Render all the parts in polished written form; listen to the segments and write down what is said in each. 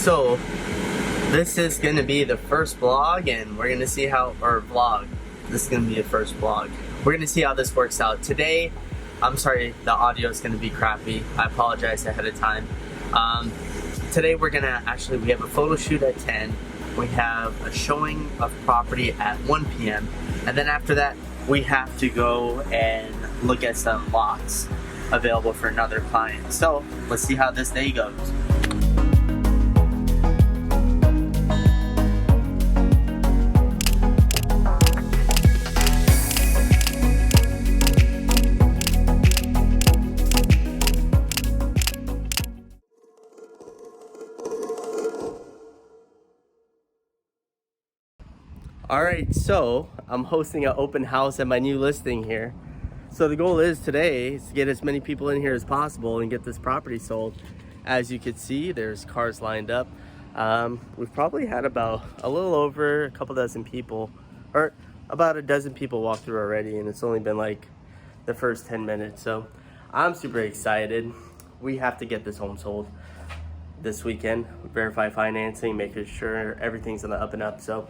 So this is gonna be the first vlog, and we're gonna see how, or vlog. This is gonna be the first vlog. We're gonna see how this works out. Today, I'm sorry, the audio is gonna be crappy. I apologize ahead of time. Today we're gonna we have a photo shoot at 10. We have a showing of property at 1 p.m. And then after that, we have to go and look at some lots available for another client. So let's see how this day goes. Alright, so I'm hosting an open house at my new listing here. So the goal is today is to get as many people in here as possible and get this property sold. As you can see, there's cars lined up. We've probably had about a little over a couple dozen people, or about a dozen people walk through already, and it's only been like the first 10 minutes. So I'm super excited. We have to get this home sold this weekend. Verify financing, making sure everything's on the up and up. So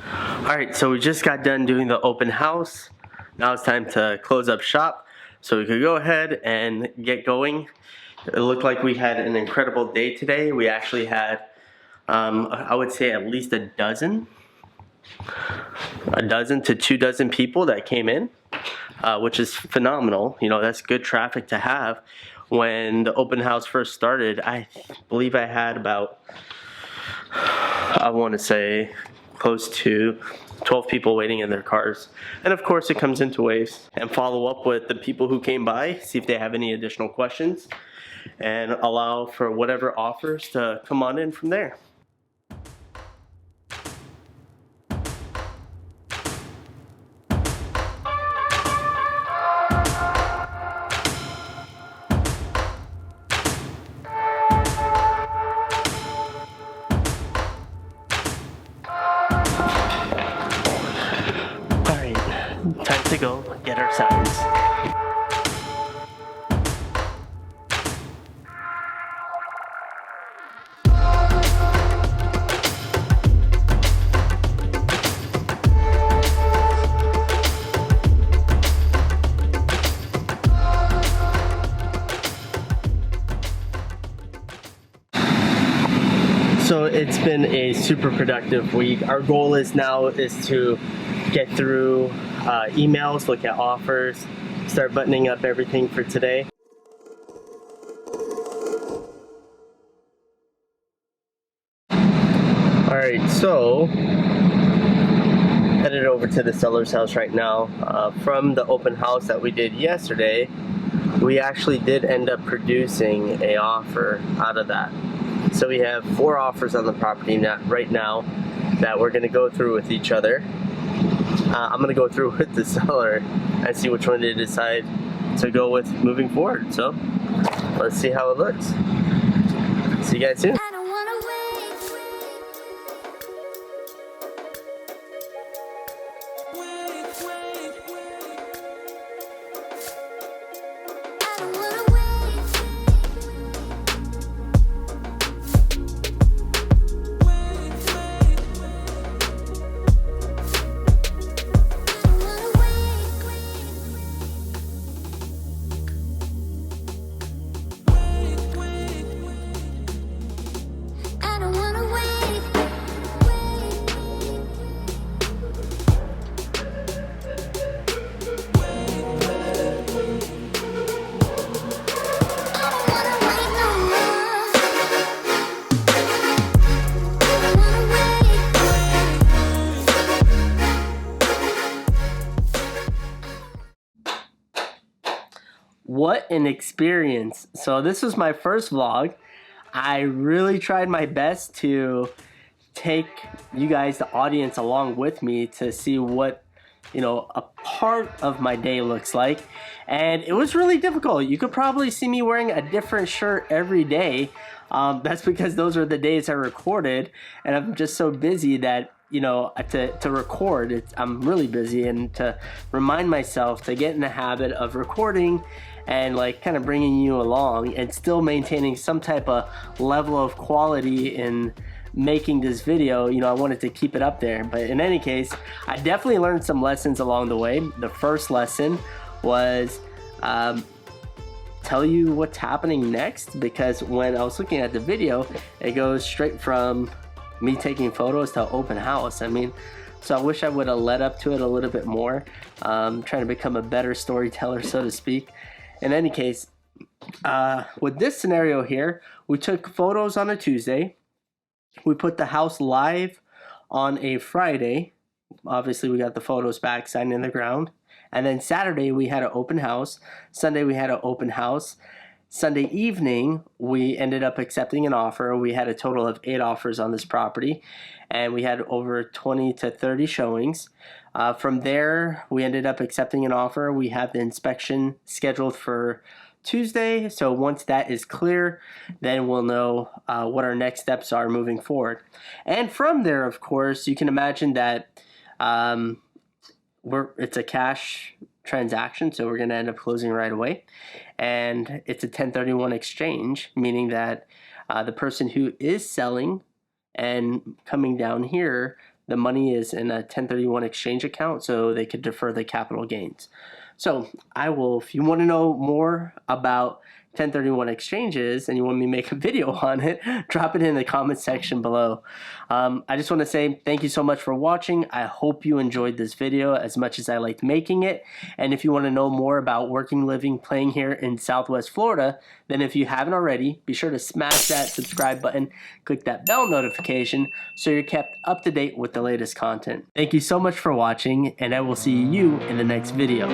alright, so we just got done doing the open house. Now it's time to close up shop so we could go ahead and get going. It looked like we had an incredible day today. We actually had, I would say at least a dozen to 2 dozen people that came in, which is phenomenal. You know, that's good traffic to have. When the open house first started, I believe I had about, I want to say, close to 12 people waiting in their cars. And of course it comes into waves. And follow up with the people who came by, see if they have any additional questions, and allow for whatever offers to come on in from there. Time to go get our signs. So it's been a super productive week. Our goal is to get through emails, look at offers, start buttoning up everything for today. Alright, so headed over to the seller's house right now. From the open house that we did yesterday, we actually did end up producing an offer out of that. So we have 4 offers on the property right now that we're going to go through with each other. I'm going to go through with the seller and see which one they decide to go with moving forward. So let's see how it looks. See you guys soon. What an experience. So this was my first vlog. I really tried my best to take you guys, the audience, along with me to see what, you know, a part of my day looks like. And it was really difficult. You could probably see me wearing a different shirt every day. That's because those are the days I recorded, and I'm just so busy that, you know, to record, I'm really busy, and to remind myself to get in the habit of recording and like kind of bringing you along and still maintaining some type of level of quality in making this video. You know, I wanted to keep it up there. But in any case, I definitely learned some lessons along the way. The first lesson was tell you what's happening next, because when I was looking at the video, it goes straight from me taking photos to open house. I mean, so I wish I would have led up to it a little bit more, trying to become a better storyteller, so to speak. In any case, with this scenario here, we took photos on a Tuesday. We put the house live on a Friday. Obviously, we got the photos back signed in the ground. And then Saturday, we had an open house. Sunday, we had an open house. Sunday evening, we ended up accepting an offer. We had a total of 8 offers on this property, and we had over 20 to 30 showings. From there, we ended up accepting an offer. We have the inspection scheduled for Tuesday, so once that is clear, then we'll know what our next steps are moving forward. And from there, of course, you can imagine that it's a cash transaction, so we're going to end up closing right away. And it's a 1031 exchange, meaning that the person who is selling and coming down here, the money is in a 1031 exchange account, so they could defer the capital gains. So if you want to know more about 1031 exchanges and you want me to make a video on it, drop it in the comment section below. I just want to say thank you so much for watching. I hope you enjoyed this video as much as I liked making it. And if you want to know more about working, living, playing here in Southwest Florida, then if you haven't already, be sure to smash that subscribe button, click that bell notification so you're kept up to date with the latest content. Thank you so much for watching, and I will see you in the next video.